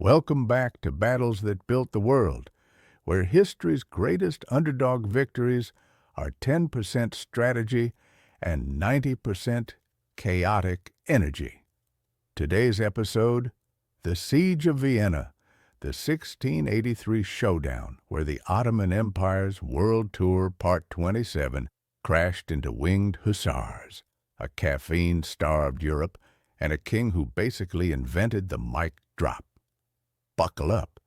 Welcome back to Battles That Built the World, where history's greatest underdog victories are 10% strategy and 90% chaotic energy. Today's episode, The Siege of Vienna, the 1683 showdown where the Ottoman Empire's World Tour Part 27 crashed into winged Hussars, a caffeine-starved Europe, and a king who basically invented the mic drop. Buckle up.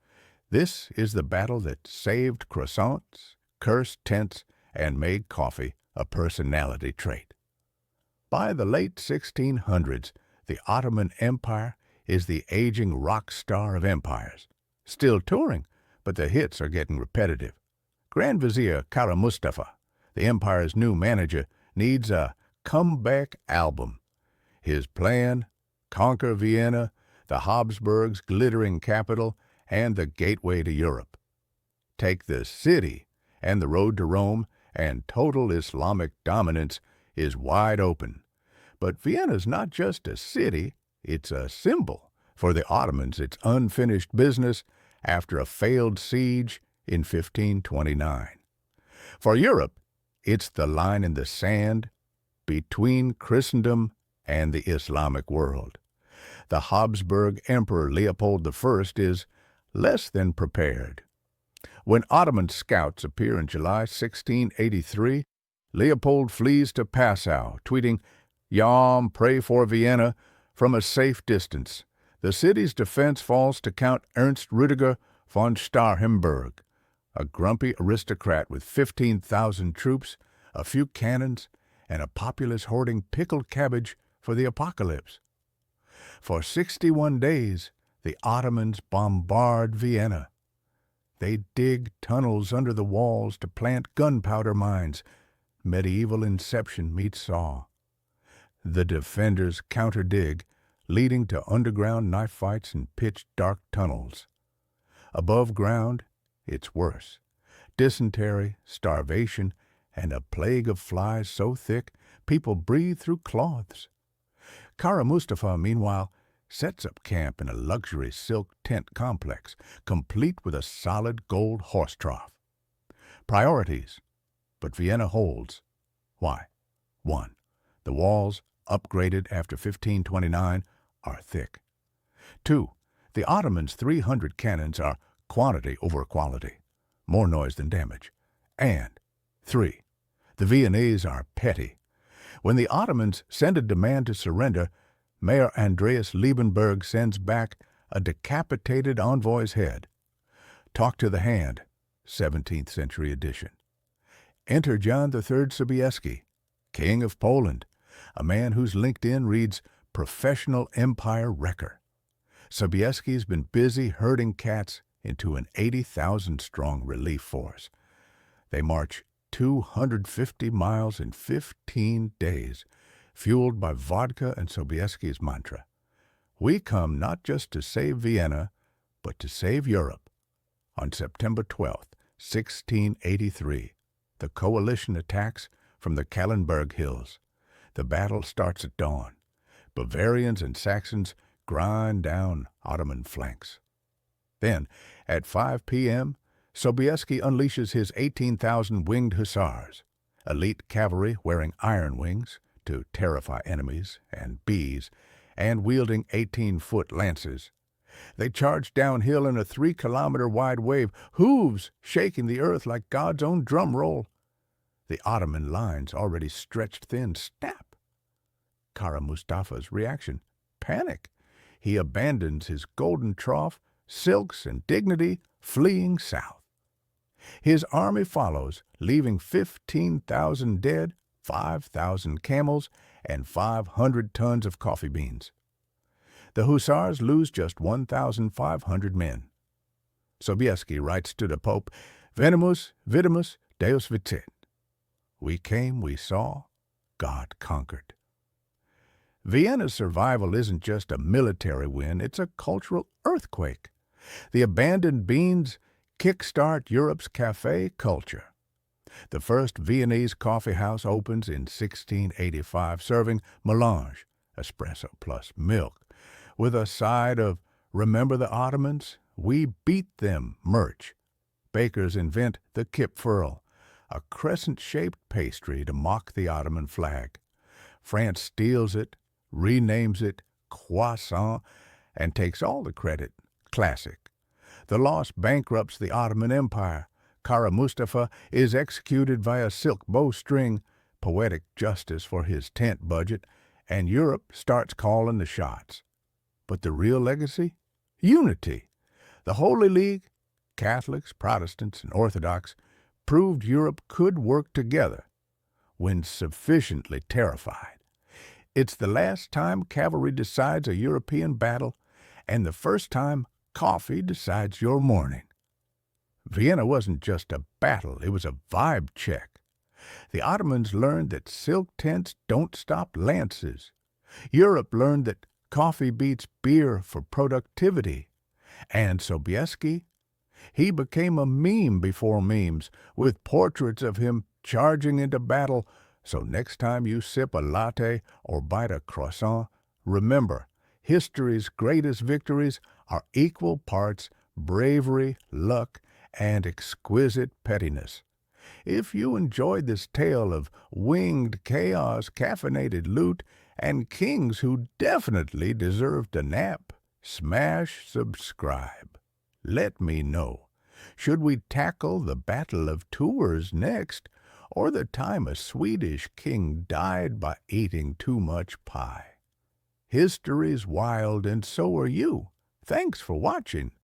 This is the battle that saved croissants, cursed tents, and made coffee a personality trait. By the late 1600s, the Ottoman Empire is the aging rock star of empires. Still touring, but the hits are getting repetitive. Grand Vizier Kara Mustafa, the empire's new manager, needs a comeback album. His plan? Conquer Vienna, the Habsburgs' glittering capital, and the gateway to Europe. Take the city, and the road to Rome and total Islamic dominance is wide open. But Vienna's not just a city, it's a symbol. For the Ottomans, it's unfinished business after a failed siege in 1529. For Europe, it's the line in the sand between Christendom and the Islamic world. The Habsburg Emperor Leopold I is less than prepared. When Ottoman scouts appear in July 1683, Leopold flees to Passau, tweeting, "Yam, pray for Vienna," from a safe distance. The city's defense falls to Count Ernst Rüdiger von Starhemberg, a grumpy aristocrat with 15,000 troops, a few cannons, and a populace hoarding pickled cabbage for the apocalypse. For 61 days, the Ottomans bombard Vienna. They dig tunnels under the walls to plant gunpowder mines. Medieval Inception meets Saw. The defenders counter-dig, leading to underground knife fights and pitch-dark tunnels. Above ground, it's worse. Dysentery, starvation, and a plague of flies so thick people breathe through cloths. Kara Mustafa, meanwhile, sets up camp in a luxury silk tent complex, complete with a solid gold horse trough. Priorities, but Vienna holds. Why? 1. The walls, upgraded after 1529, are thick. 2. The Ottomans' 300 cannons are quantity over quality, more noise than damage. And 3. The Viennese are petty. When the Ottomans send a demand to surrender, Mayor Andreas Liebenberg sends back a decapitated envoy's head. Talk to the hand, 17th century edition. Enter John III Sobieski, King of Poland, a man whose LinkedIn reads Professional Empire Wrecker. Sobieski's been busy herding cats into an 80,000-strong relief force. They march 250 miles in 15 days, fueled by vodka and Sobieski's mantra. We come not just to save Vienna, but to save Europe. On September 12, 1683, the coalition attacks from the Kahlenberg Hills. The battle starts at dawn. Bavarians and Saxons grind down Ottoman flanks. Then, at 5 p.m., Sobieski unleashes his 18,000 winged Hussars, elite cavalry wearing iron wings to terrify enemies and bees, and wielding 18-foot lances. They charge downhill in a 3-kilometer-wide wave, hooves shaking the earth like God's own drum roll. The Ottoman lines, already stretched thin, snap. Kara Mustafa's reaction: panic. He abandons his golden trough, silks, and dignity, fleeing south. His army follows, leaving 15,000 dead, 5,000 camels, and 500 tons of coffee beans. The Hussars lose just 1,500 men. Sobieski writes to the Pope, "Venemus, videmus, Deus vicit." We came, we saw, God conquered. Vienna's survival isn't just a military win, it's a cultural earthquake. The abandoned beans kickstart Europe's cafe culture. The first Viennese coffee house opens in 1685, serving melange, espresso plus milk, with a side of Remember the Ottomans? We beat them merch. Bakers invent the kipfurl, a crescent-shaped pastry to mock the Ottoman flag. France steals it, renames it croissant, and takes all the credit. Classic. The loss bankrupts the Ottoman Empire. Kara Mustafa is executed via silk bowstring, poetic justice for his tent budget, and Europe starts calling the shots. But the real legacy? Unity. The Holy League, Catholics, Protestants, and Orthodox, proved Europe could work together when sufficiently terrified. It's the last time cavalry decides a European battle, and the first time coffee decides your morning. Vienna wasn't just a battle, it was a vibe check. The Ottomans learned that silk tents don't stop lances. Europe learned that coffee beats beer for productivity. And Sobieski, he became a meme before memes, with portraits of him charging into battle. So next time you sip a latte or bite a croissant, remember, history's greatest victories are equal parts bravery, luck, and exquisite pettiness. If you enjoyed this tale of winged chaos, caffeinated loot, and kings who definitely deserved a nap, smash subscribe. Let me know. Should we tackle the Battle of Tours next, or the time a Swedish king died by eating too much pie? History's wild, and so are you. Thanks for watching.